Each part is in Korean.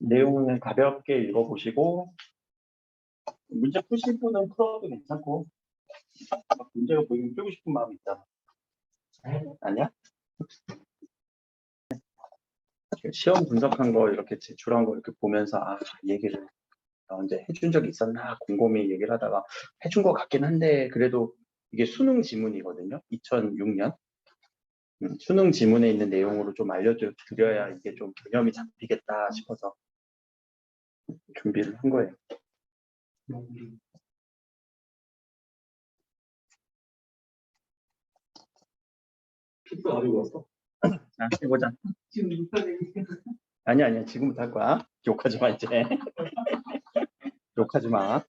내용을 가볍게 읽어보시고 문제 푸실 분은 풀어도 괜찮고 막 문제가 보이면 풀고 싶은 마음이 있잖아. 아니야? 시험 분석한 거 이렇게 제출한 거 이렇게 보면서 얘기를 언제 해준 적이 있었나 곰곰이 얘기를 하다가 해준 것 같긴 한데 그래도 이게 수능 지문이거든요. 2006년 수능 지문에 있는 내용으로 좀 알려드려야 이게 좀 개념이 잡히겠다 싶어서 준비를 한 거예요. 픽스 가지고 왔어? 자, 해보자. 지금 아니야. 지금부터 할 거야. 욕하지 마, 이제. 욕하지 마.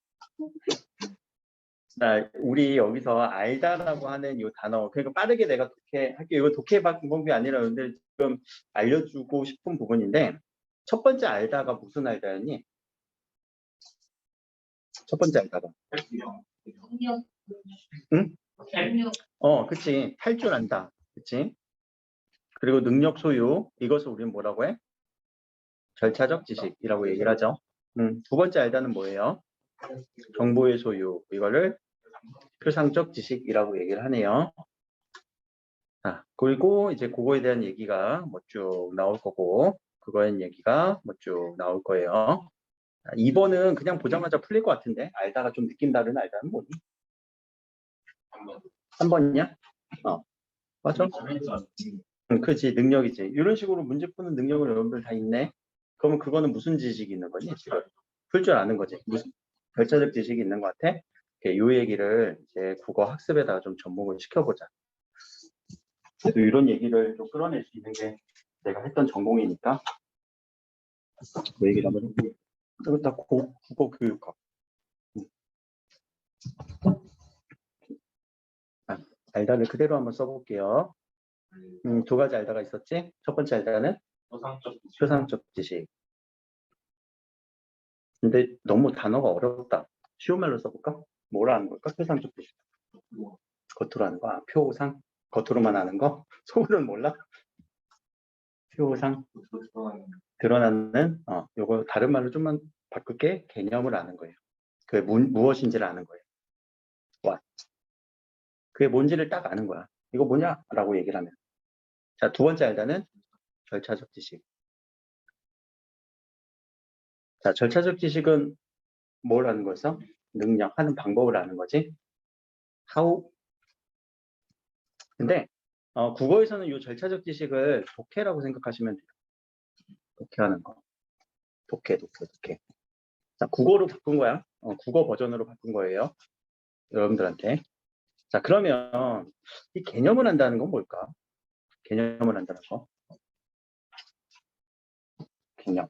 자, 우리 여기서 알다라고 하는 이 단어, 그러니까 빠르게 내가 독해할게요. 이거 독해 방법이 아니라 여러분들 지금 알려주고 싶은 부분인데, 첫 번째 알다가 무슨 알다였니? 첫 번째 알다가. 응? 그치. 할 줄 안다. 그치? 그리고 능력 소유, 이것을 우리는 뭐라고 해? 절차적 지식이라고 얘기를 하죠. 두 번째 알다는 뭐예요? 정보의 소유, 이거를 표상적 지식이라고 얘기를 하네요. 자, 그리고 이제 그거에 대한 얘기가 뭐 쭉 나올 거고, 그거에 대한 얘기가 뭐 쭉 나올 거예요. 자, 2번은 그냥 보자마자 풀릴 것 같은데, 알다가 좀 느낌 다른 알다는 뭐니? 3번이냐? 맞아? 그렇지, 능력이지. 이런 식으로 문제 푸는 능력을 여러분들 다 있네. 그러면 그거는 무슨 지식이 있는 거니? 지금 풀 줄 아는 거지. 무슨 절차적 지식이 있는 것 같아? 이 얘기를 이제 국어 학습에다가 좀 접목을 시켜보자. 그래도 이런 얘기를 좀 끌어낼 수 있는 게 내가 했던 전공이니까 그 얘기를 한번 해볼게요. 이거 다 국어 교육학. 알다를 그대로 한번 써볼게요. 두 가지 알다가 있었지? 첫 번째 알다는 표상적 지식. 근데 너무 단어가 어렵다. 쉬운 말로 써볼까? 뭐라 하는 걸까? 표상적 지식. 겉으로 하는 거? 표상? 겉으로만 하는 거? 속으로는 몰라? 표상? 드러나는? 요거 다른 말로 좀만 바꿀게. 개념을 아는 거예요. 그게 무엇인지를 아는 거예요. What? 그게 뭔지를 딱 아는 거야. 이거 뭐냐? 라고 얘기를 하면. 자, 두 번째 알다는 절차적 지식. 자, 절차적 지식은 뭘 아는 거였어? 능력, 하는 방법을 아는 거지. How? 근데 국어에서는 이 절차적 지식을 독해라고 생각하시면 돼요. 독해하는 거. 독해. 자, 국어로 바꾼 거야. 국어 버전으로 바꾼 거예요. 여러분들한테. 자, 그러면 이 개념을 한다는 건 뭘까? 개념을 한다는 거. 개념.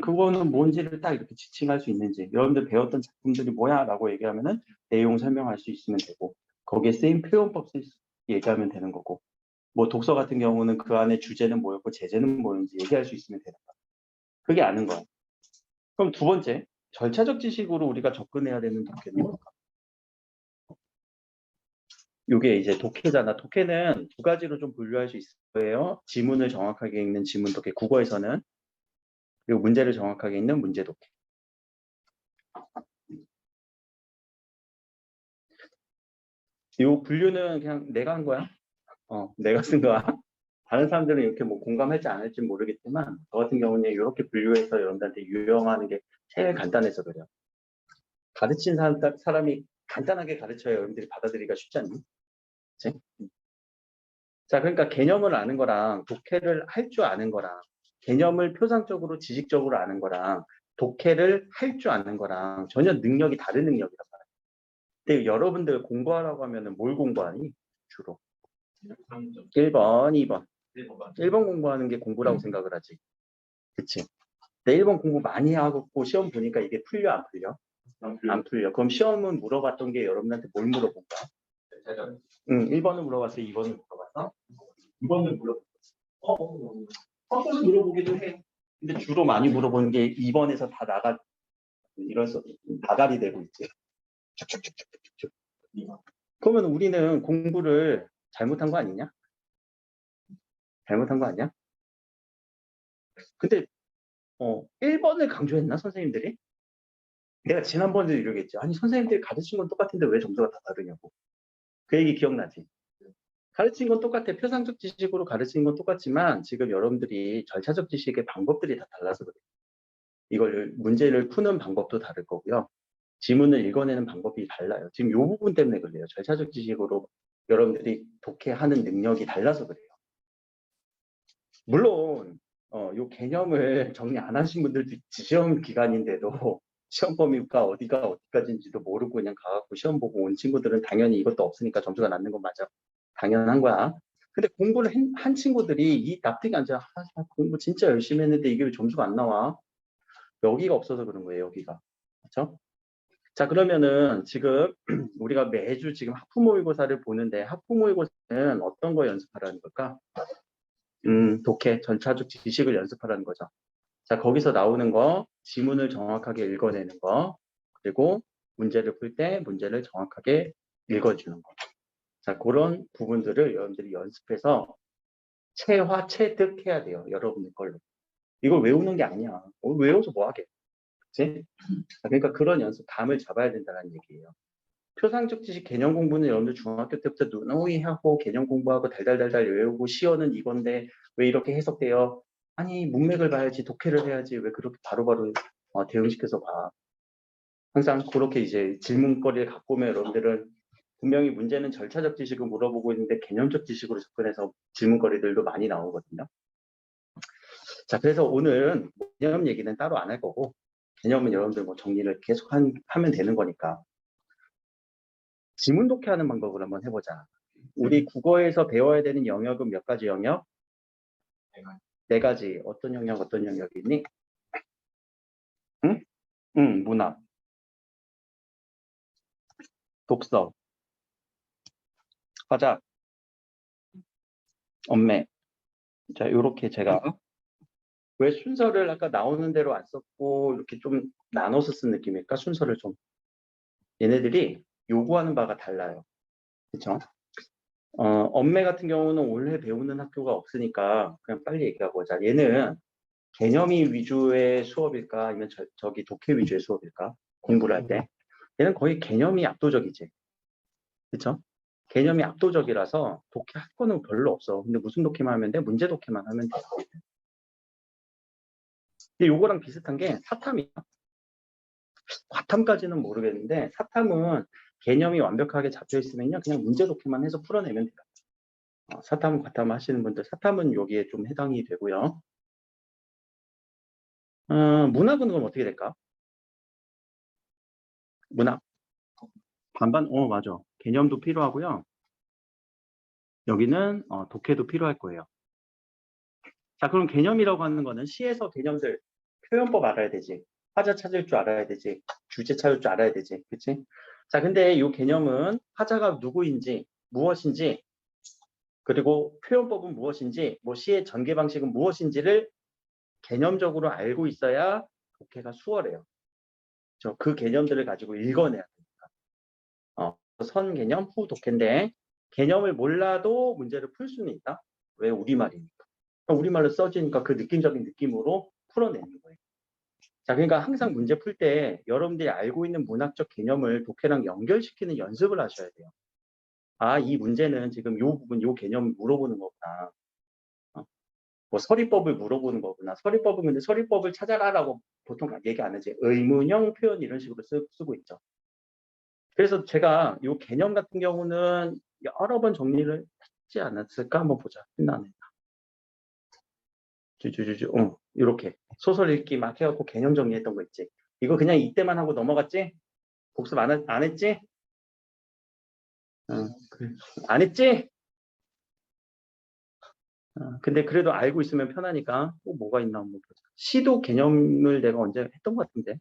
그거는 뭔지를 딱 이렇게 지칭할 수 있는지, 여러분들 배웠던 작품들이 뭐야? 라고 얘기하면은 내용 설명할 수 있으면 되고, 거기에 쓰인 표현법 얘기하면 되는 거고, 뭐 독서 같은 경우는 그 안에 주제는 뭐였고, 제재는 뭐였는지 얘기할 수 있으면 되는 거야. 그게 아는 거야. 그럼 두 번째, 절차적 지식으로 우리가 접근해야 되는 독해는 뭘까? 이게 이제 독해잖아. 독해는 두 가지로 좀 분류할 수 있을 거예요. 지문을 정확하게 읽는 지문 독해, 국어에서는. 그리고 문제를 정확하게 읽는 문제 독해. 이 분류는 그냥 내가 한 거야. 내가 쓴 거야. 다른 사람들은 이렇게 뭐 공감할지 안 할지 모르겠지만, 저 같은 경우는 이렇게 분류해서 여러분들한테 유용하는 게 제일 간단해서 그래요. 가르친 사람이 간단하게 가르쳐야 여러분들이 받아들이기가 쉽지 않니? 그치? 자, 그러니까 개념을 아는 거랑 독해를 할 줄 아는 거랑, 개념을 표상적으로 지식적으로 아는 거랑 독해를 할 줄 아는 거랑 전혀 능력이 다른 능력이란 말이야. 근데 여러분들 공부하라고 하면은 뭘 공부하니? 주로 1번, 2번. 1번 공부하는 게 공부라고 생각을 하지. 그치? 근데 1번 공부 많이 하고 시험 보니까 이게 풀려, 안 풀려? 안 풀려. 그럼 시험은 물어봤던 게 여러분한테 뭘 물어본 거야? 1번은 물어봤어, 2번은 물어봤어? 2번은 물어봤어. 섞어서 물어보기도 해. 근데 주로 많이 물어보는 게 2번에서 다 이래서 나갈이 되고 있지. 쭉쭉쭉쭉쭉. 그러면 우리는 공부를 잘못한 거 아니냐? 잘못한 거 아니야? 근데 1번을 강조했나 선생님들이? 내가 지난번에도 이러겠지. 아니 선생님들이 가르친 건 똑같은데 왜 점수가 다 다르냐고. 그 얘기 기억나지? 가르친 건 똑같아. 표상적 지식으로 가르치는 건 똑같지만 지금 여러분들이 절차적 지식의 방법들이 다 달라서 그래요. 이걸 문제를 푸는 방법도 다를 거고요. 지문을 읽어내는 방법이 달라요. 지금 이 부분 때문에 그래요. 절차적 지식으로 여러분들이 독해하는 능력이 달라서 그래요. 물론 이 개념을 정리 안 하신 분들도 시험 기간인데도 시험 범위가 어디가 어디까지인지도 모르고 그냥 가갖고 시험 보고 온 친구들은 당연히 이것도 없으니까 점수가 낮는 건 맞아. 당연한 거야. 근데 공부를 한 친구들이 이 납득이 안 돼. 공부 진짜 열심히 했는데 이게 왜 점수가 안 나와? 여기가 없어서 그런 거예요. 여기가. 그렇죠? 자, 그러면은 지금 우리가 매주 지금 하프 모의고사를 보는데 하프 모의고사는 어떤 거 연습하라는 걸까? 독해, 전차적 지식을 연습하라는 거죠. 자, 거기서 나오는 거, 지문을 정확하게 읽어내는 거, 그리고 문제를 풀 때 문제를 정확하게 읽어주는 거. 자, 그런 부분들을 여러분들이 연습해서 체화, 체득해야 돼요. 여러분의 걸로. 이걸 외우는 게 아니야. 외워서 뭐 하게. 그치? 그러니까 그런 연습, 감을 잡아야 된다는 얘기예요. 표상적 지식 개념 공부는 여러분들 중학교 때부터 누누이 하고 개념 공부하고 달달달달 외우고 시어는 이건데 왜 이렇게 해석돼요? 아니 문맥을 봐야지 독해를 해야지 왜 그렇게 바로바로 대응시켜서 봐. 항상 그렇게 이제 질문거리를 갖고 오면 여러분들은 분명히 문제는 절차적 지식을 물어보고 있는데 개념적 지식으로 접근해서 질문거리들도 많이 나오거든요. 자, 그래서 오늘은 개념 얘기는 따로 안 할 거고 개념은 여러분들 뭐 정리를 계속 하면 되는 거니까 지문 독해하는 방법을 한번 해보자. 우리 국어에서 배워야 되는 영역은 몇 가지 영역? 네 가지. 어떤 영역, 어떤 영역이 있니? 응? 응, 문학, 독서, 화작, 언매. 자, 요렇게 제가 왜 순서를 아까 나오는 대로 안 썼고 이렇게 좀 나눠서 쓴 느낌일까? 순서를 좀. 얘네들이 요구하는 바가 달라요. 그쵸? 언매 같은 경우는 올해 배우는 학교가 없으니까 그냥 빨리 얘기하고 자, 얘는 개념이 위주의 수업일까? 아니면 저기 독해 위주의 수업일까? 공부를 할 때. 얘는 거의 개념이 압도적이지. 그쵸? 개념이 압도적이라서 독해 할 거는 별로 없어. 근데 무슨 독해만 하면 돼? 문제 독해만 하면 돼. 근데 요거랑 비슷한 게 사탐이야. 과탐까지는 모르겠는데 사탐은 개념이 완벽하게 잡혀 있으면요. 그냥 문제 독해만 해서 풀어내면 돼요. 사탐, 과탐 하시는 분들 사탐은 여기에 좀 해당이 되고요. 문학은 그럼 어떻게 될까? 문학. 반반, 맞아. 개념도 필요하고요. 여기는 독해도 필요할 거예요. 자, 그럼 개념이라고 하는 거는 시에서 개념들, 표현법 알아야 되지. 화자 찾을 줄 알아야 되지. 주제 찾을 줄 알아야 되지. 그치? 자, 근데 이 개념은 화자가 누구인지, 무엇인지, 그리고 표현법은 무엇인지, 뭐 시의 전개 방식은 무엇인지를 개념적으로 알고 있어야 독해가 수월해요. 그 개념들을 가지고 읽어내야 됩니다. 선 개념, 후 독해인데 개념을 몰라도 문제를 풀 수는 있다. 왜? 우리말이니까. 우리말로 써지니까 그 느낌적인 느낌으로 풀어내는 거예요. 자, 그러니까 항상 문제 풀 때 여러분들이 알고 있는 문학적 개념을 독해랑 연결시키는 연습을 하셔야 돼요. 아, 이 문제는 지금 요 부분, 요 개념을 물어보는 거구나. 뭐 서리법을 물어보는 거구나. 서리법은 근데 서리법을 찾아라라고 보통 얘기 안 하지. 의문형 표현 이런 식으로 쓰고 있죠. 그래서 제가 요 개념 같은 경우는 여러 번 정리를 했지 않았을까? 한번 보자. 끝나네. 이렇게 소설 읽기 막 해갖고 개념 정리했던 거 있지. 이거 그냥 이때만 하고 넘어갔지? 복습 안 했지? 그래. 안 했지? 근데 그래도 알고 있으면 편하니까 또 뭐가 있나 한번 보자. 시도 개념을 내가 언제 했던 것 같은데.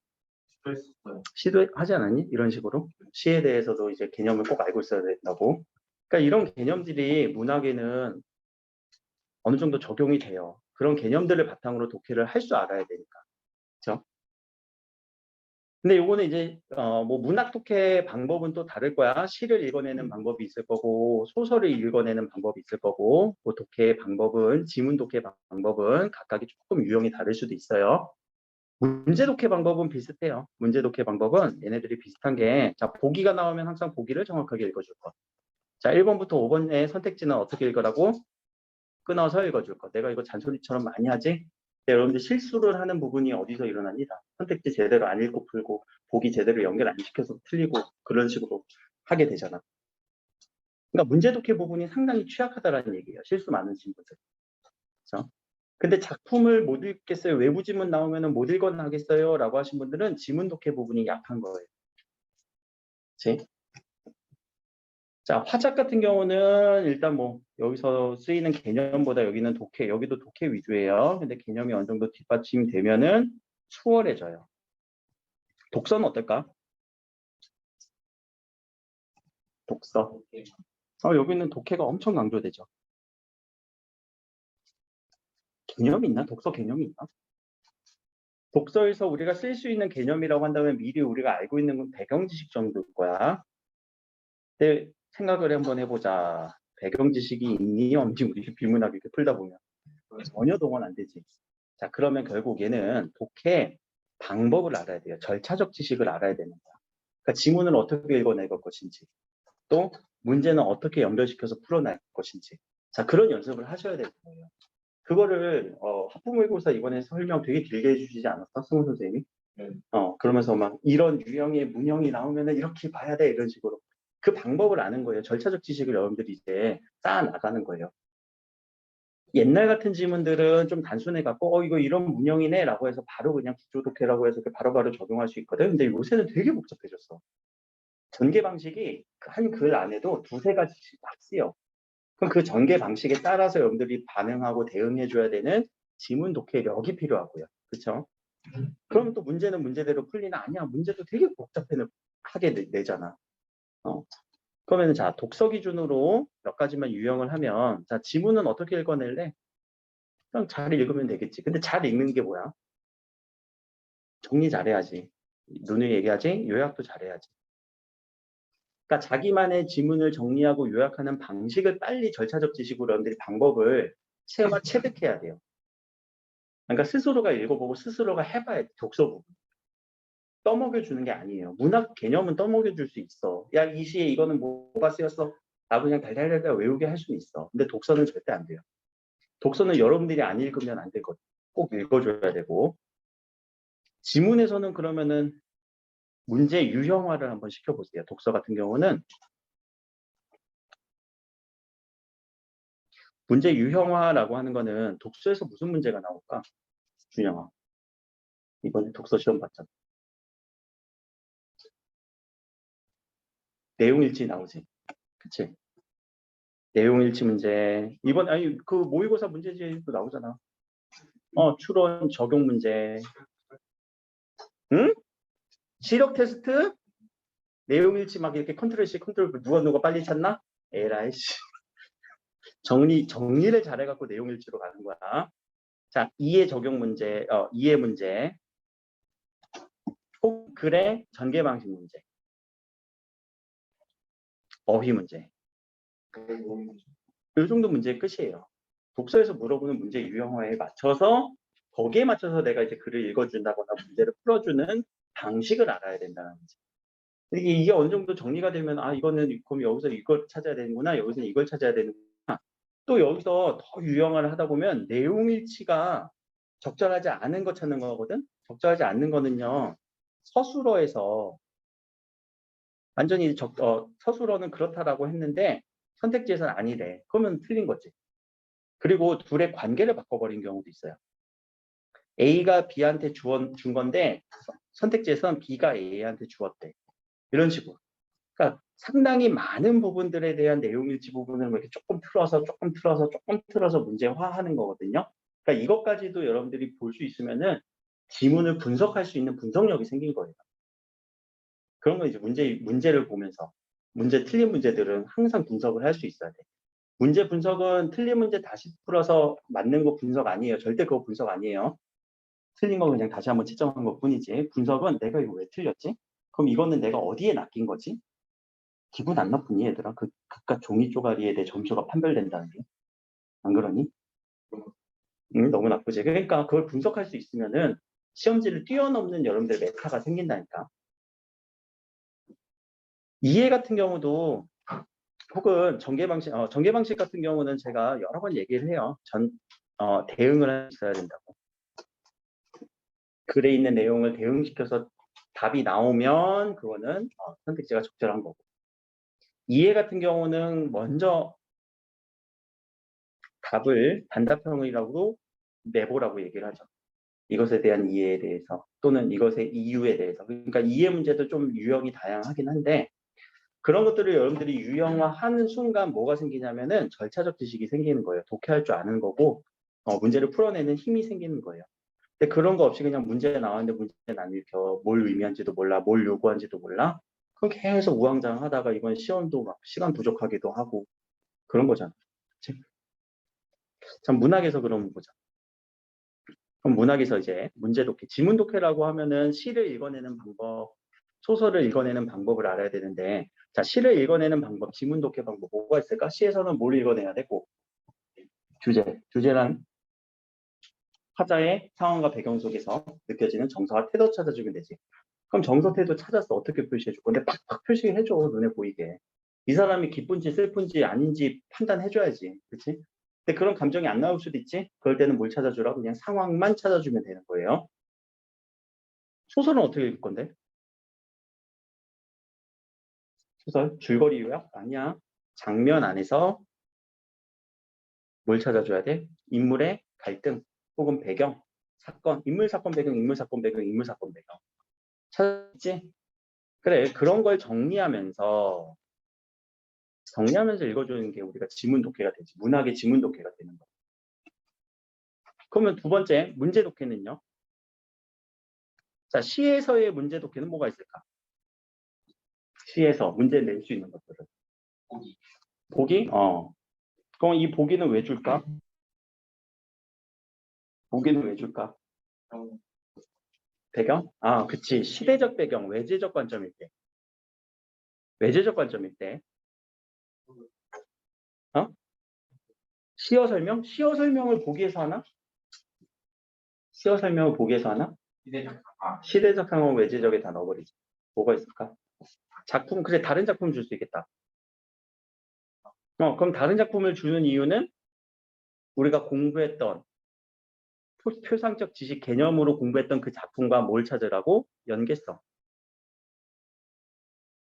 시도 하지 않았니? 이런 식으로. 시에 대해서도 이제 개념을 꼭 알고 있어야 된다고. 그러니까 이런 개념들이 문학에는 어느 정도 적용이 돼요. 그런 개념들을 바탕으로 독해를 할 줄 알아야 되니까. 그렇죠? 근데 요거는 이제 뭐 문학 독해 방법은 또 다를 거야. 시를 읽어내는 방법이 있을 거고 소설을 읽어내는 방법이 있을 거고 뭐 독해 방법은 지문 독해 방법은 각각이 조금 유형이 다를 수도 있어요. 문제 독해 방법은 비슷해요. 문제 독해 방법은 얘네들이 비슷한 게, 자, 보기가 나오면 항상 보기를 정확하게 읽어줄 것. 자, 1번부터 5번의 선택지는 어떻게 읽으라고? 끊어서 읽어줄 것. 내가 이거 잔소리처럼 많이 하지? 근데 여러분들 실수를 하는 부분이 어디서 일어납니다. 선택지 제대로 안 읽고 풀고, 보기 제대로 연결 안 시켜서 틀리고, 그런 식으로 하게 되잖아. 그러니까 문제 독해 부분이 상당히 취약하다라는 얘기예요. 실수 많은 친구들. 그렇죠? 근데 작품을 못 읽겠어요. 외부 지문 나오면 못 읽거나 하겠어요. 라고 하신 분들은 지문 독해 부분이 약한 거예요. 그치? 자, 화작 같은 경우는 일단 뭐 여기서 쓰이는 개념보다 여기는 독해, 여기도 독해 위주예요. 근데 개념이 어느 정도 뒷받침되면은 수월해져요. 독서는 어떨까? 독서. 여기는 독해가 엄청 강조되죠. 개념이 있나? 독서 개념이 있나? 독서에서 우리가 쓸 수 있는 개념이라고 한다면 미리 우리가 알고 있는 건 배경 지식 정도일 거야. 근데 생각을 한번 해보자. 배경 지식이 있니 없니 우리 비문학 이렇게 풀다 보면 전혀 동원 안 되지. 자, 그러면 결국 얘는 독해 방법을 알아야 돼요. 절차적 지식을 알아야 되는 거야. 그러니까 지문을 어떻게 읽어낼 것인지, 또 문제는 어떻게 연결시켜서 풀어낼 것인지. 자, 그런 연습을 하셔야 되는 거예요. 그거를 학부모의고사 이번에 설명 되게 길게 해주시지 않았어? 승우 선생님이? 네. 그러면서 막 이런 유형의 문형이 나오면은 이렇게 봐야 돼 이런 식으로 그 방법을 아는 거예요. 절차적 지식을 여러분들이 이제 쌓아 나가는 거예요. 옛날 같은 지문들은 좀 단순해 갖고 이거 이런 문형이네 라고 해서 바로 그냥 구조독해라고 해서 바로바로 적용할 수 있거든. 근데 요새는 되게 복잡해졌어. 전개 방식이 한 글 안에도 두세 가지씩 막 쓰여. 그럼 그 전개 방식에 따라서 여러분들이 반응하고 대응해 줘야 되는 지문 독해력이 필요하고요. 그렇죠? 그러면 또 문제는 문제대로 풀리나? 아니야. 문제도 되게 복잡하게 내잖아. 그러면 자, 독서 기준으로 몇 가지만 유형을 하면, 자, 지문은 어떻게 읽어낼래? 그냥 잘 읽으면 되겠지. 근데 잘 읽는 게 뭐야? 정리 잘해야지. 누누이 얘기하지? 요약도 잘해야지. 그러니까 자기만의 지문을 정리하고 요약하는 방식을 빨리 절차적 지식으로 여러분들이 방법을 체득해야 돼요. 그러니까 스스로가 읽어보고 스스로가 해봐야 돼. 독서 부분. 떠먹여주는 게 아니에요. 문학 개념은 떠먹여줄 수 있어. 야, 이 시에 이거는 뭐가 쓰였어? 나도 그냥 달달달달 외우게 할 수는 있어. 근데 독서는 절대 안 돼요. 독서는 여러분들이 안 읽으면 안 되거든. 꼭 읽어줘야 되고. 지문에서는 그러면은 문제 유형화를 한번 시켜보세요. 독서 같은 경우는 문제 유형화라고 하는 거는 독서에서 무슨 문제가 나올까? 준영아. 이번에 독서 시험 봤잖아. 내용일지 나오지. 그치? 내용일치 문제. 아니, 그 모의고사 문제지도 나오잖아. 추론, 적용 문제. 응? 시력 테스트? 내용일치 막 이렇게 컨트롤 C, 컨트롤 V 누가 빨리 찾나? 에라이 씨. 정리를 잘해갖고 내용일치로 가는 거야. 자, 이해 적용 문제, 이해 문제. 혹 글의 전개 방식 문제. 어휘 문제. 이 정도 문제의 끝이에요. 독서에서 물어보는 문제 유형화에 맞춰서 거기에 맞춰서 내가 이제 글을 읽어준다거나 문제를 풀어주는 방식을 알아야 된다는 거지. 이게 어느 정도 정리가 되면 이거는 그럼 여기서 이걸 찾아야 되는구나, 여기서 이걸 찾아야 되는구나. 또 여기서 더 유형화를 하다 보면 내용일치가 적절하지 않은 거 찾는 거거든. 적절하지 않는 거는요, 서술어에서 완전히 서술어는 그렇다라고 했는데 선택지에서는 아니래. 그러면 틀린 거지. 그리고 둘의 관계를 바꿔버린 경우도 있어요. A가 B한테 준 건데 선택지에서는 B가 A한테 주었대. 이런 식으로. 그러니까 상당히 많은 부분들에 대한 내용일치 부분을 이렇게 조금 틀어서 문제화하는 거거든요. 그러니까 이것까지도 여러분들이 볼 수 있으면은 지문을 분석할 수 있는 분석력이 생긴 거예요. 그런 건 이제 문제를 보면서 틀린 문제들은 항상 분석을 할 수 있어야 돼. 문제 분석은 틀린 문제 다시 풀어서 맞는 거 분석 아니에요. 절대 그거 분석 아니에요. 틀린 거 그냥 다시 한번 채점한 것 뿐이지. 분석은 내가 이거 왜 틀렸지? 그럼 이거는 내가 어디에 낚인 거지? 기분 안 나쁘니 얘들아? 그깟 종이 쪼가리에 내 점수가 판별된다는 게. 안 그러니? 너무 나쁘지. 그러니까 그걸 분석할 수 있으면은 시험지를 뛰어넘는 여러분들 메타가 생긴다니까. 이해 같은 경우도 혹은 전개 방식 같은 경우는 제가 여러 번 얘기를 해요. 대응을 할 수 있어야 된다고. 글에 있는 내용을 대응시켜서 답이 나오면 그거는 선택지가 적절한 거고. 이해 같은 경우는 먼저 답을 단답형이라고 내보라고 얘기를 하죠. 이것에 대한 이해에 대해서 또는 이것의 이유에 대해서. 그러니까 이해 문제도 좀 유형이 다양하긴 한데 그런 것들을 여러분들이 유형화하는 순간 뭐가 생기냐면은 절차적 지식이 생기는 거예요. 독해할 줄 아는 거고 문제를 풀어내는 힘이 생기는 거예요. 근데 그런 거 없이 그냥 문제 나왔는데 문제는 안 읽혀. 뭘 의미한지도 몰라. 뭘 요구한지도 몰라. 그럼 계속 우왕좌왕하다가 이번 시험도 막 시간 부족하기도 하고 그런 거잖아. 그치? 참 문학에서 그러면 보자. 그럼 문학에서 이제 문제 독해, 지문 독해라고 하면은 시를 읽어내는 방법, 소설을 읽어내는 방법을 알아야 되는데, 자, 시를 읽어내는 방법, 지문 독해 방법 뭐가 있을까? 시에서는 뭘 읽어내야 되고, 주제란 화자의 상황과 배경 속에서 느껴지는 정서와 태도 찾아주면 되지. 그럼 정서 태도 찾아서 어떻게 표시해 줄 건데 팍팍 표시해 줘, 눈에 보이게. 이 사람이 기쁜지 슬픈지 아닌지 판단해 줘야지. 그렇지? 근데 그런 감정이 안 나올 수도 있지. 그럴 때는 뭘 찾아주라? 그냥 상황만 찾아주면 되는 거예요. 소설은 어떻게 읽을 건데? 소설 줄거리 요약? 아니야. 장면 안에서 뭘 찾아줘야 돼? 인물의 갈등 혹은 배경, 사건, 인물 사건 배경, 인물 사건 배경, 인물 사건 배경. 찾았지? 그래, 그런 걸 정리하면서 읽어주는 게 우리가 지문 독해가 되지. 문학의 지문 독해가 되는 거야. 그러면 두 번째, 문제 독해는요? 자, 시에서의 문제 독해는 뭐가 있을까? 시에서 문제 낼 수 있는 것들은. 보기? 그럼 이 보기는 왜 줄까? 보기는 왜 줄까? 배경? 그치. 시대적 배경, 외제적 관점일 때. 외제적 관점일 때. 시어 설명? 시어 설명을 보기에서 하나? 시어 설명을 보기에서 하나? 시대적 상황 외제적에 다 넣어버리지. 뭐가 있을까? 작품, 그래, 다른 작품 줄 수 있겠다. 그럼 다른 작품을 주는 이유는 우리가 공부했던 표상적 지식 개념으로 공부했던 그 작품과 뭘 찾으라고? 연계성.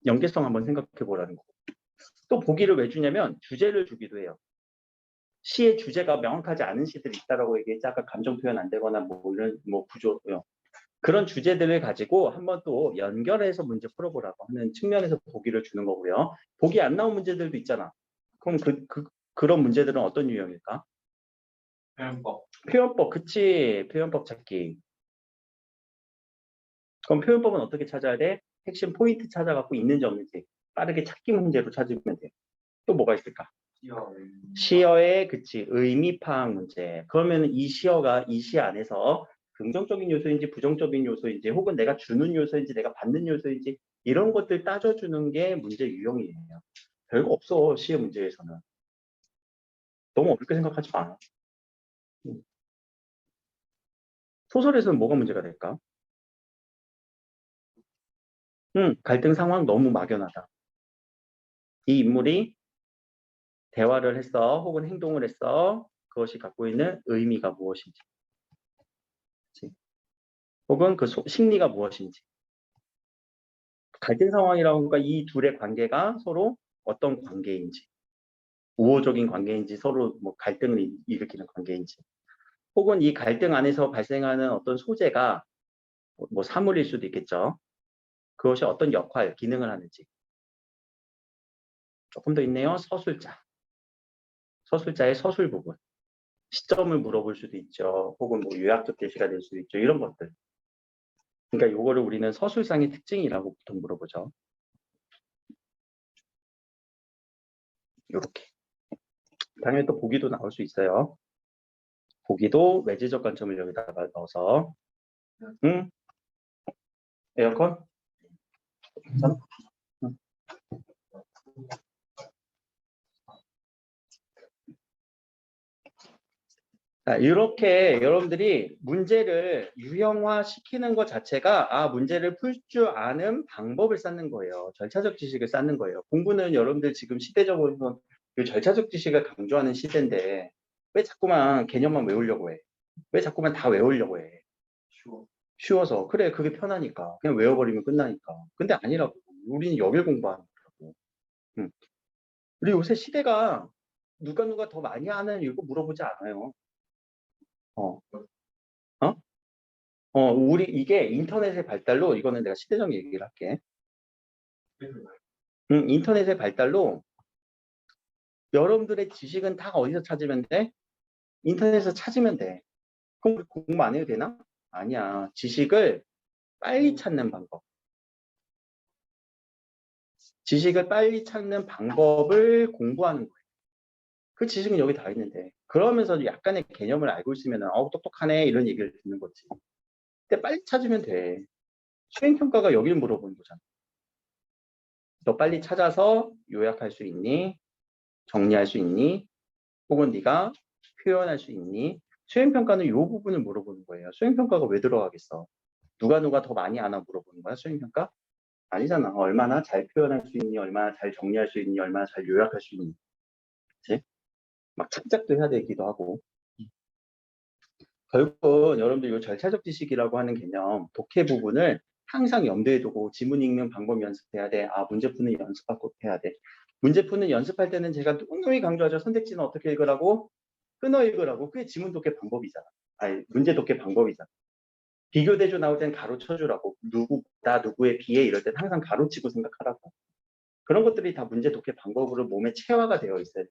연계성 한번 생각해 보라는 거. 또 보기를 왜 주냐면 주제를 주기도 해요. 시의 주제가 명확하지 않은 시들이 있다라고 얘기했지. 아까 감정 표현 안 되거나 뭐 이런 구조요. 그런 주제들을 가지고 한번 또 연결해서 문제 풀어보라고 하는 측면에서 보기를 주는 거고요. 보기 안 나온 문제들도 있잖아. 그럼 그런 문제들은 어떤 유형일까? 표현법, 그치. 표현법 찾기. 그럼 표현법은 어떻게 찾아야 돼? 핵심 포인트 찾아갖고 있는지 없는지 빠르게 찾기 문제로 찾으면 돼. 또 뭐가 있을까? 시어의 그치 의미 파악 문제. 그러면 이 시어가 이 시 안에서 긍정적인 요소인지 부정적인 요소인지 혹은 내가 주는 요소인지 내가 받는 요소인지 이런 것들 따져주는 게 문제 유형이에요. 별거 없어 시의 문제에서는. 너무 어렵게 생각하지 마. 소설에서는 뭐가 문제가 될까? 갈등 상황 너무 막연하다. 이 인물이 대화를 했어 혹은 행동을 했어. 그것이 갖고 있는 의미가 무엇인지. 그치? 혹은 그 심리가 무엇인지. 갈등 상황이라고 하니까 이 둘의 관계가 서로 어떤 관계인지, 우호적인 관계인지, 서로 뭐 갈등을 일으키는 관계인지, 혹은 이 갈등 안에서 발생하는 어떤 소재가 뭐 사물일 수도 있겠죠. 그것이 어떤 역할, 기능을 하는지. 조금 더 있네요. 서술자. 서술자의 서술 부분. 시점을 물어볼 수도 있죠. 혹은 뭐 요약적 제시가 될 수도 있죠. 이런 것들. 그러니까 요거를 우리는 서술상의 특징이라고 보통 물어보죠. 요렇게. 당연히 또 보기도 나올 수 있어요. 보기도 외제적 관점을 여기다가 넣어서 에어컨? 괜찮아? 응. 자, 이렇게 여러분들이 문제를 유형화 시키는 것 자체가 문제를 풀 줄 아는 방법을 쌓는 거예요. 절차적 지식을 쌓는 거예요. 공부는 여러분들 지금 시대적으로 그 절차적 지식을 강조하는 시대인데 왜 자꾸만 개념만 외우려고 해? 왜 자꾸만 다 외우려고 해? 쉬워. 쉬워서. 그래, 그게 편하니까. 그냥 외워버리면 끝나니까. 근데 아니라고. 우리는 여길 공부하는 거라고. 응. 우리 요새 시대가 누가 더 많이 아는 이거 물어보지 않아요. 어. 어? 우리 이게 인터넷의 발달로 이거는 내가 시대적 얘기를 할게. 인터넷의 발달로 여러분들의 지식은 다 어디서 찾으면 돼? 인터넷에서 찾으면 돼. 그럼 우리 공부 안 해도 되나? 아니야. 지식을 빨리 찾는 방법. 지식을 빨리 찾는 방법을 공부하는 거예요. 그 지식은 여기 다 있는데. 그러면서 약간의 개념을 알고 있으면 똑똑하네 이런 얘기를 듣는 거지. 근데 빨리 찾으면 돼. 수행평가가 여기를 물어보는 거잖아. 너 빨리 찾아서 요약할 수 있니? 정리할 수 있니? 혹은 네가 표현할 수 있니? 수행평가는 이 부분을 물어보는 거예요. 수행평가가 왜 들어가겠어? 누가 더 많이 아나 물어보는 거야, 수행평가? 아니잖아. 얼마나 잘 표현할 수 있니? 얼마나 잘 정리할 수 있니? 얼마나 잘 요약할 수 있니? 그치? 막 착잡도 해야 되기도 하고. 결국은 여러분들 이 절차적 지식이라고 하는 개념, 독해 부분을 항상 염두에 두고 지문 읽는 방법 연습해야 돼. 문제 푸는 연습하고 해야 돼. 문제 푸는 연습할 때는 제가 누누이 강조하죠. 선택지는 어떻게 읽으라고? 끊어 읽으라고. 그게 지문 독해 방법이잖아. 문제 독해 방법이잖아. 비교 대조 나올 땐 가로 쳐주라고. 누구다 누구에 비해 이럴 땐 항상 가로치고 생각하라고. 그런 것들이 다 문제 독해 방법으로 몸에 체화가 되어 있어야 돼.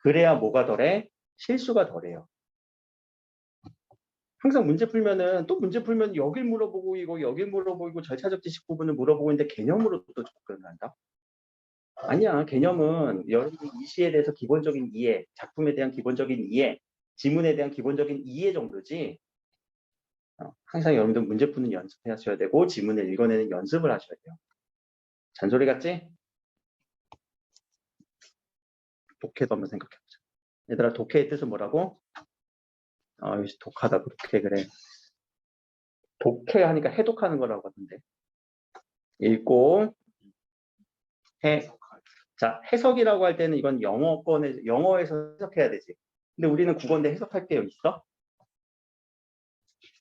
그래야 뭐가 덜해? 실수가 덜해요. 항상 문제 풀면은 또 문제 풀면 여길 물어보고 이거 여길 물어보고 절차적 지식 부분을 물어보고 있는데 개념으로 또 접근을 한다? 아니야. 개념은 여러분이 이 시에 대해서 기본적인 이해, 작품에 대한 기본적인 이해, 지문에 대한 기본적인 이해 정도지. 항상 여러분들 문제 푸는 연습하셔야 되고 지문을 읽어내는 연습을 하셔야 돼요. 잔소리 같지? 독해도 한번 생각해보자. 얘들아, 독해의 뜻은 뭐라고? 독하다, 독해, 그래. 독해하니까 해독하는 거라고 하던데. 읽고, 자, 해석이라고 할 때는 이건 영어에서 해석해야 되지. 근데 우리는 국어인데 해석할 게 있어?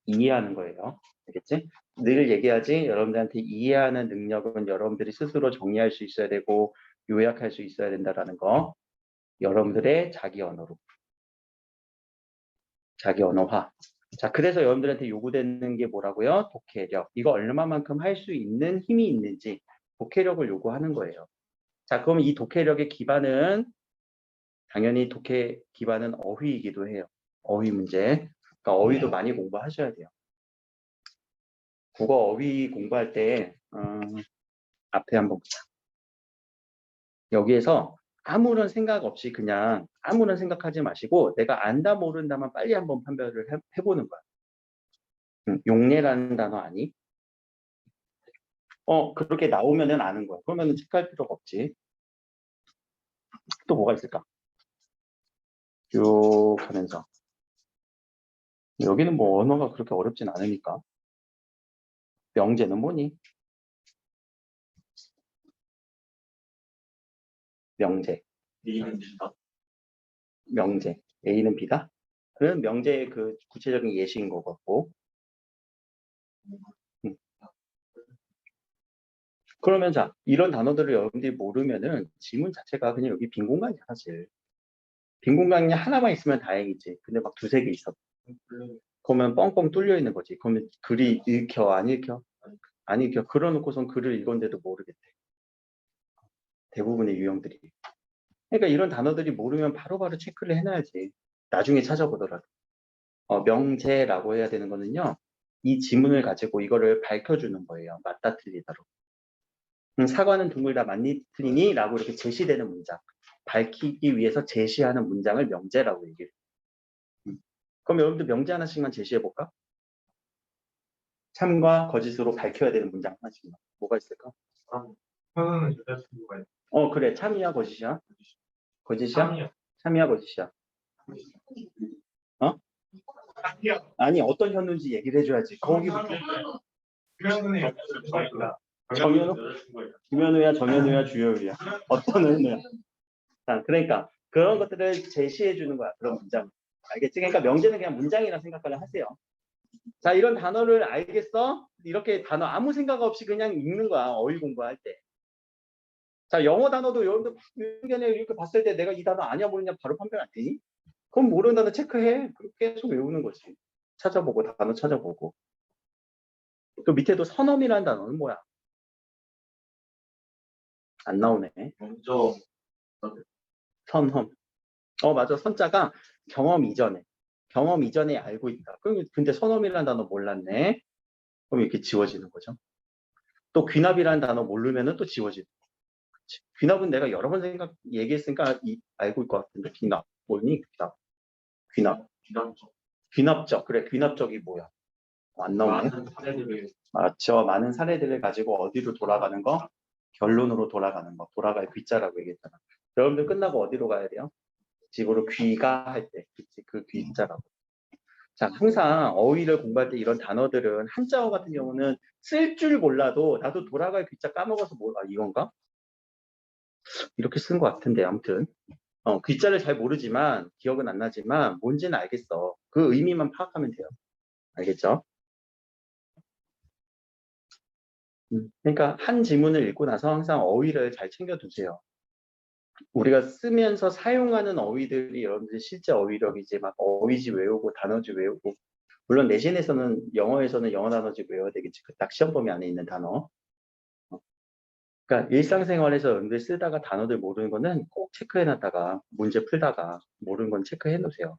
이해하는 거예요. 알겠지? 늘 얘기하지, 여러분들한테 이해하는 능력은 여러분들이 스스로 정리할 수 있어야 되고, 요약할 수 있어야 된다라는 거. 여러분들의 자기 언어로. 자기 언어화. 자, 그래서 여러분들한테 요구되는 게 뭐라고요? 독해력. 이거 얼마만큼 할 수 있는 힘이 있는지 독해력을 요구하는 거예요. 자, 그럼 이 독해력의 기반은 당연히 독해 기반은 어휘이기도 해요. 어휘 문제. 그러니까 어휘도 많이 공부하셔야 돼요. 국어 어휘 공부할 때 앞에 한번 보자. 여기에서 아무런 생각 없이 그냥 아무런 생각하지 마시고 내가 안다 모른다만 빨리 한번 판별을 해보는 거야. 용례라는 단어 아니? 그렇게 나오면은 아는 거야. 그러면은 체크할 필요가 없지. 또 뭐가 있을까? 쭉 하면서. 여기는 뭐 언어가 그렇게 어렵진 않으니까. 명제는 뭐니? 명제. 명제. A는 B다? 그는 명제의 그 구체적인 예시인 것 같고. 음. 그러면 자, 이런 단어들을 여러분들이 모르면은 지문 자체가 그냥 여기 빈 공간이야, 사실. 빈 공간이 하나만 있으면 다행이지. 근데 막 두세 개 있어. 그러면 뻥뻥 뚫려 있는 거지. 그러면 글이 읽혀, 안 읽혀? 안 읽혀. 그러놓고선 글을 읽었는데도 모르겠대. 대부분의 유형들이. 그러니까 이런 단어들이 모르면 바로바로 체크를 해놔야지. 나중에 찾아보더라도. 명제라고 해야 되는 거는요. 이 지문을 가지고 이거를 밝혀주는 거예요. 맞다 틀리다로. 사과는 둥글다 맞니 틀리니? 라고 이렇게 제시되는 문장. 밝히기 위해서 제시하는 문장을 명제라고 얘기해요. 그럼 여러분들 명제 하나씩만 제시해볼까? 참과 거짓으로 밝혀야 되는 문장 하나씩만. 뭐가 있을까? 형은 여자친구가 있어. 그래. 참이야, 거짓이야? 거짓이야? 참이야, 거짓이야? 아니 어떤 현우인지 얘기를 해줘야지. 거기부터. 유현우는 여자친구가 있구나. 정현우? 여자친구가 있다. 김현우야, 정현우야, 주현우야. 어떤 현우야? 자, 그러니까 그런 것들을 제시해 주는 거야. 그런 문장. 알겠지? 그러니까 명제는 그냥 문장이라 생각을 하세요. 자, 이런 단어를 알겠어? 이렇게 단어 아무 생각 없이 그냥 읽는 거야. 어휘 공부할 때. 자, 영어 단어도 여러분들 의견에 이렇게 봤을 때 내가 이 단어 아냐 모르냐 바로 판별 안 되니? 그럼 모르는 단어 체크해. 계속 외우는 거지. 찾아보고 단어 찾아보고. 또 밑에도 선엄이라는 단어는 뭐야? 안 나오네. 먼저 선엄. 맞아. 선자가 경험 이전에. 경험 이전에 알고 있다. 그럼 근데 선엄이라는 단어 몰랐네. 그럼 이렇게 지워지는 거죠. 또 귀납이라는 단어 모르면은 또 지워지는 거지. 귀납은 내가 여러 번 얘기했으니까 알고 있을 것 같은데 귀납. 뭐니? 귀납. 비난적 귀납적. 그래. 귀납적이 뭐야? 안 나오네. 많은 사례들을 맞죠. 많은 사례들을 가지고 어디로 돌아가는 거? 결론으로 돌아가는 거. 돌아갈 귀자라고 얘기했잖아. 여러분들 끝나고 어디로 가야 돼요? 집으로 귀가할 때. 그 귀자라고. 자, 항상 어휘를 공부할 때 이런 단어들은 한자어 같은 경우는 쓸 줄 몰라도 나도 돌아갈 귀자 까먹어서 이건가? 이렇게 쓴 것 같은데 아무튼 귀자를 잘 모르지만 기억은 안 나지만 뭔지는 알겠어. 그 의미만 파악하면 돼요. 알겠죠? 그러니까 한 지문을 읽고 나서 항상 어휘를 잘 챙겨두세요. 우리가 쓰면서 사용하는 어휘들이 여러분들 실제 어휘력이지 막 어휘지 외우고 단어지 외우고 물론 내신에서는 영어에서는 영어 단어지 외워야 되겠지. 그 딱 시험범위 안에 있는 단어. 그러니까 일상생활에서 여러분들 쓰다가 단어들 모르는 거는 꼭 체크해놨다가 문제 풀다가 모르는 건 체크해 놓으세요.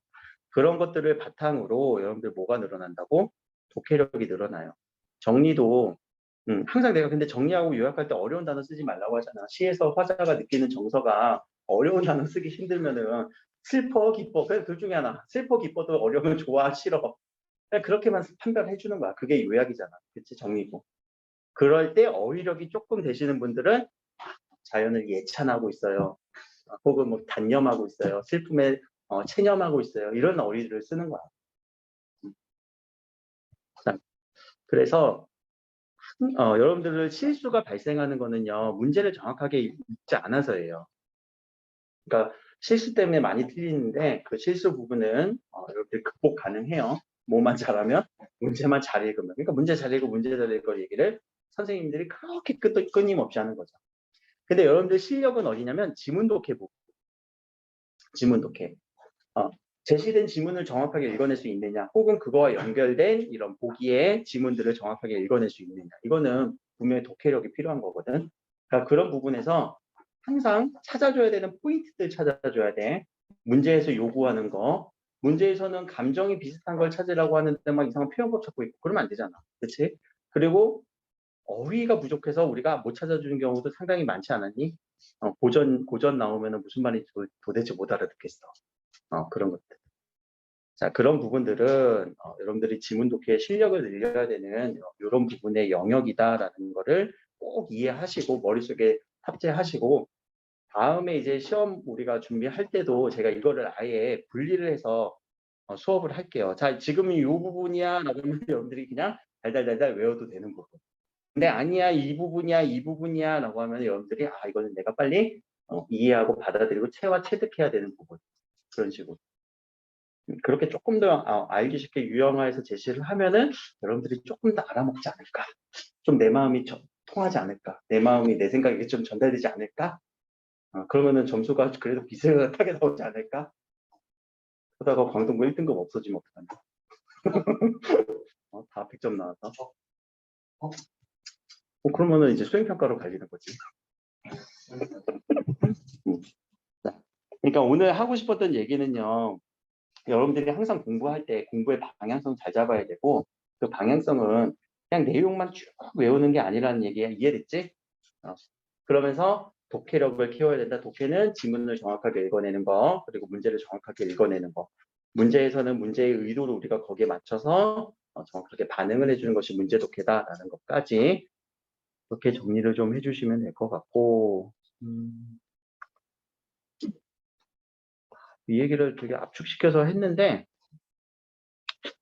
그런 것들을 바탕으로 여러분들 뭐가 늘어난다고? 독해력이 늘어나요. 정리도 항상 내가 근데 정리하고 요약할 때 어려운 단어 쓰지 말라고 하잖아. 시에서 화자가 느끼는 정서가 어려운 단어 쓰기 힘들면은 슬퍼, 기뻐. 그냥 둘 중에 하나. 슬퍼, 기뻐도 어려우면 좋아, 싫어. 그냥 그렇게만 판별해 주는 거야. 그게 요약이잖아. 그치? 정리고. 그럴 때 어휘력이 조금 되시는 분들은 자연을 예찬하고 있어요. 혹은 뭐 단념하고 있어요. 슬픔에 체념하고 있어요. 이런 어휘들을 쓰는 거야. 그래서 여러분들 실수가 발생하는 거는요. 문제를 정확하게 읽지 않아서예요. 그러니까 실수 때문에 많이 틀리는데 그 실수 부분은 여러분들 극복 가능해요. 뭐만 잘하면 문제만 잘 읽으면. 그러니까 문제 잘 읽고 문제 잘 읽고 얘기를 선생님들이 그렇게 끊임없이 하는 거죠. 근데 여러분들 실력은 어디냐면 지문 독해 보고 지문 독해. 제시된 지문을 정확하게 읽어낼 수 있느냐 혹은 그거와 연결된 이런 보기의 지문들을 정확하게 읽어낼 수 있느냐 이거는 분명히 독해력이 필요한 거거든. 그러니까 그런 부분에서 항상 찾아줘야 되는 포인트들 찾아줘야 돼. 문제에서 요구하는 거 문제에서는 감정이 비슷한 걸 찾으라고 하는데 막 이상한 표현법 찾고 있고 그러면 안 되잖아. 그렇지? 그리고 어휘가 부족해서 우리가 못 찾아주는 경우도 상당히 많지 않았니? 고전 나오면 무슨 말인지 도대체 못 알아듣겠어. 그런 것들. 자, 그런 부분들은 여러분들이 지문 독해의 실력을 늘려야 되는 이런 부분의 영역이다라는 거를 꼭 이해하시고 머릿속에 탑재하시고 다음에 이제 시험 우리가 준비할 때도 제가 이거를 아예 분리를 해서 수업을 할게요. 자, 지금 이 부분이야 라고 하면 여러분들이 그냥 달달달달 외워도 되는 부분. 근데 아니야 이 부분이야 이 부분이야 라고 하면 여러분들이 이거는 내가 빨리 이해하고 받아들이고 체득해야 되는 부분. 그런 식으로. 그렇게 조금 더 알기 쉽게 유형화해서 제시를 하면은 여러분들이 조금 더 알아먹지 않을까. 좀 내 마음이 통하지 않을까. 내 마음이 내 생각이 좀 전달되지 않을까. 그러면은 점수가 그래도 비슷하게 나오지 않을까. 그러다가 광동고 1등급 없어지면 어떡하냐. 다 100점 나와서. 그러면은 이제 수행평가로 갈리는 거지. 그러니까 오늘 하고 싶었던 얘기는요. 여러분들이 항상 공부할 때 공부의 방향성 잘 잡아야 되고 그 방향성은 그냥 내용만 쭉 외우는 게 아니라는 얘기야. 이해됐지? 그러면서 독해력을 키워야 된다. 독해는 지문을 정확하게 읽어내는 거 그리고 문제를 정확하게 읽어내는 거. 문제에서는 문제의 의도를 우리가 거기에 맞춰서 정확하게 반응을 해주는 것이 문제 독해다라는 것까지 그렇게 정리를 좀 해주시면 될 것 같고 이 얘기를 되게 압축시켜서 했는데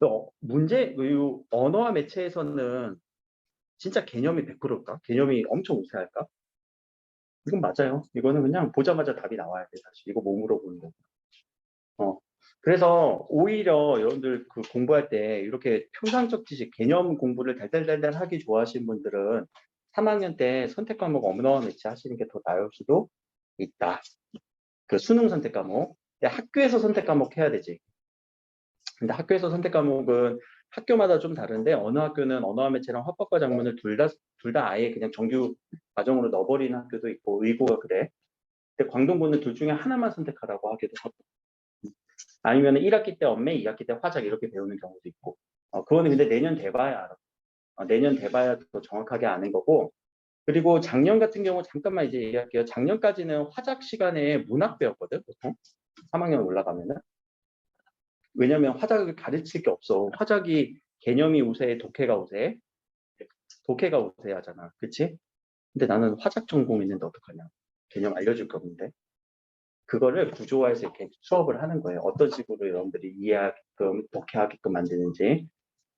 또 문제, 이 언어와 매체에서는 진짜 개념이 100%일까? 개념이 엄청 우세할까? 이건 맞아요. 이거는 그냥 보자마자 답이 나와야 돼, 사실. 이거 뭐 물어보는 거. 그래서 오히려 여러분들 그 공부할 때 이렇게 표상적 지식, 개념 공부를 달달달달 하기 좋아하시는 분들은 3학년 때 선택 과목 언어와 매체 하시는 게 더 나을 수도 있다. 그 수능 선택 과목. 근데 학교에서 선택 과목 해야 되지. 근데 학교에서 선택 과목은 학교마다 좀 다른데 어느 학교는 언어와 매체랑 화법과 작문을 둘 다 아예 그냥 정규 과정으로 넣어버리는 학교도 있고 의고가 그래. 근데 광동구는 둘 중에 하나만 선택하라고 하기도 하고. 아니면 1학기 때 언매, 2학기 때 화작 이렇게 배우는 경우도 있고. 그거는 근데 내년 돼봐야 알아. 내년 돼봐야 더 정확하게 아는 거고. 그리고 작년 같은 경우 잠깐만 이제 얘기할게요. 작년까지는 화작 시간에 문학 배웠거든, 보통. 3학년 올라가면은. 왜냐면 화작을 가르칠 게 없어. 화작이 개념이 우세, 독해가 우세. 독해가 우세하잖아. 그치? 근데 나는 화작 전공했는데 어떡하냐. 개념 알려줄 게 없는데. 그거를 구조화해서 이렇게 수업을 하는 거예요. 어떤 식으로 여러분들이 이해하게끔, 독해하게끔 만드는지.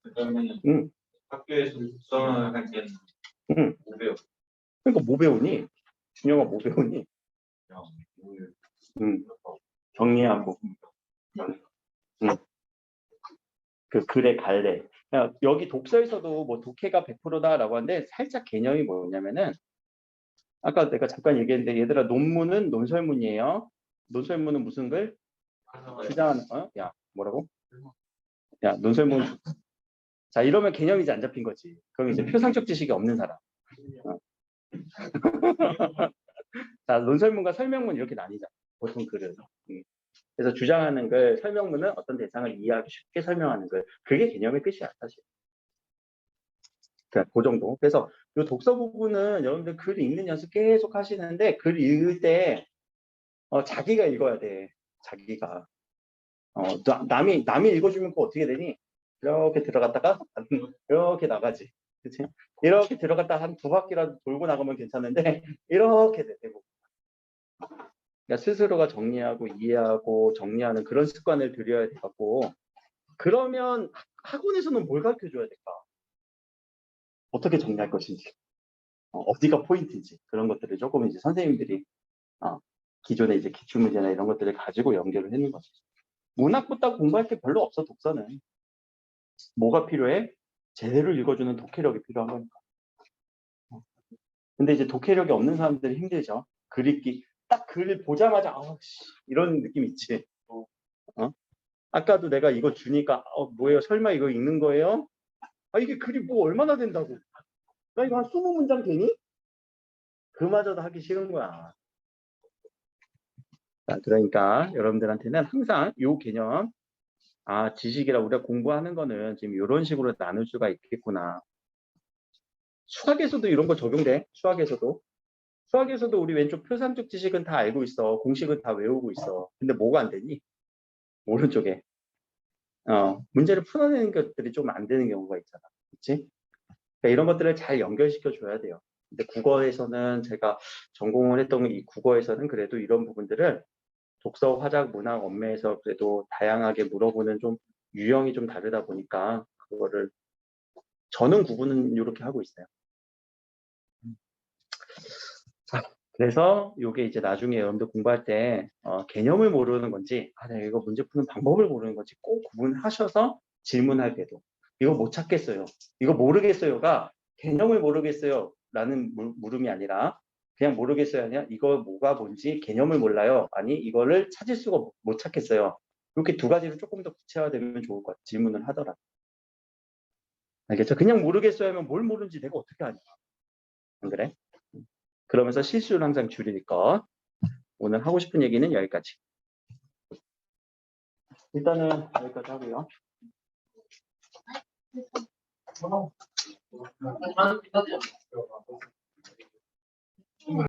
그러면 응, 학교에서 독서를 할 때는 응. 뭐 배워? 그러니까 뭐 배우니? 준영아 뭐 배우니? 응, 정리하고. 응, 그 글의 갈래. 그러니까 여기 독서에서도 뭐 독해가 100%다라고 하는데 살짝 개념이 뭐냐면은 아까 내가 잠깐 얘기했는데 얘들아 논문은 논설문이에요. 논설문은 무슨 글? 주장하는 야 뭐라고? 야 논설문. 자 이러면 개념이 이제 안 잡힌 거지. 그럼 이제 표상적 지식이 없는 사람. 어. 자 논설문과 설명문 이렇게 나뉘자. 보통 글은. 그래서 주장하는 글, 설명문은 어떤 대상을 이해하기 쉽게 설명하는 글. 그게 개념의 끝이야 사실. 그 정도. 그래서 이 독서 부분은 여러분들 글 읽는 연습 계속 하시는데 글 읽을 때 자기가 읽어야 돼. 자기가. 남이 읽어주면 그거 어떻게 되니? 이렇게 들어갔다가 이렇게 나가지. 그치? 이렇게 들어갔다 한 2바퀴라도 돌고 나가면 괜찮은데 이렇게 돼. 그러니까 스스로가 정리하고 이해하고 정리하는 그런 습관을 들여야 되고 그러면 학원에서는 뭘 가르쳐 줘야 될까? 어떻게 정리할 것인지, 어디가 포인트인지 그런 것들을 조금 이제 선생님들이 기존에 이제 기출문제나 이런 것들을 가지고 연결을 하는 거죠. 문학보다 공부할 게 별로 없어 독서는. 뭐가 필요해? 제대로 읽어주는 독해력이 필요한 거니까. 근데 이제 독해력이 없는 사람들이 힘들죠. 글 읽기 딱 글을 보자마자 이런 느낌 있지. 어? 아까도 내가 이거 주니까 뭐예요? 설마 이거 읽는 거예요? 이게 글이 뭐 얼마나 된다고. 나 이거 한 20문장 되니? 그마저도 하기 싫은 거야. 자, 그러니까 여러분들한테는 항상 이 개념, 지식이라 우리가 공부하는 거는 지금 이런 식으로 나눌 수가 있겠구나. 수학에서도 이런 거 적용돼. 수학에서도 우리 왼쪽 표상적 지식은 다 알고 있어. 공식은 다 외우고 있어. 근데 뭐가 안 되니? 오른쪽에. 문제를 풀어내는 것들이 좀 안 되는 경우가 있잖아. 그치? 그러니까 이런 것들을 잘 연결시켜 줘야 돼요. 근데 국어에서는 제가 전공을 했던 이 국어에서는 그래도 이런 부분들을 독서, 화작, 문학, 언매에서 그래도 다양하게 물어보는 좀 유형이 좀 다르다 보니까 그거를 저는 구분은 이렇게 하고 있어요. 자, 그래서 이게 이제 나중에 여러분들 공부할 때 개념을 모르는 건지 내가 이거 문제 푸는 방법을 모르는 건지 꼭 구분하셔서 질문할 때도 이거 못 찾겠어요. 이거 모르겠어요가 개념을 모르겠어요 라는 물음이 아니라 그냥 모르겠어요 아니야 이거 뭐가 뭔지 개념을 몰라요. 아니 이거를 찾을 수가 못 찾겠어요. 이렇게 두 가지를 조금 더 구체화되면 좋을 것 같아요. 질문을 하더라도. 알겠죠? 그냥 모르겠어요 하면 뭘 모르는지 내가 어떻게 아냐. 안 그래? 그러면서 실수를 항상 줄이니까 오늘 하고 싶은 얘기는 여기까지. 일단은 여기까지 하고요.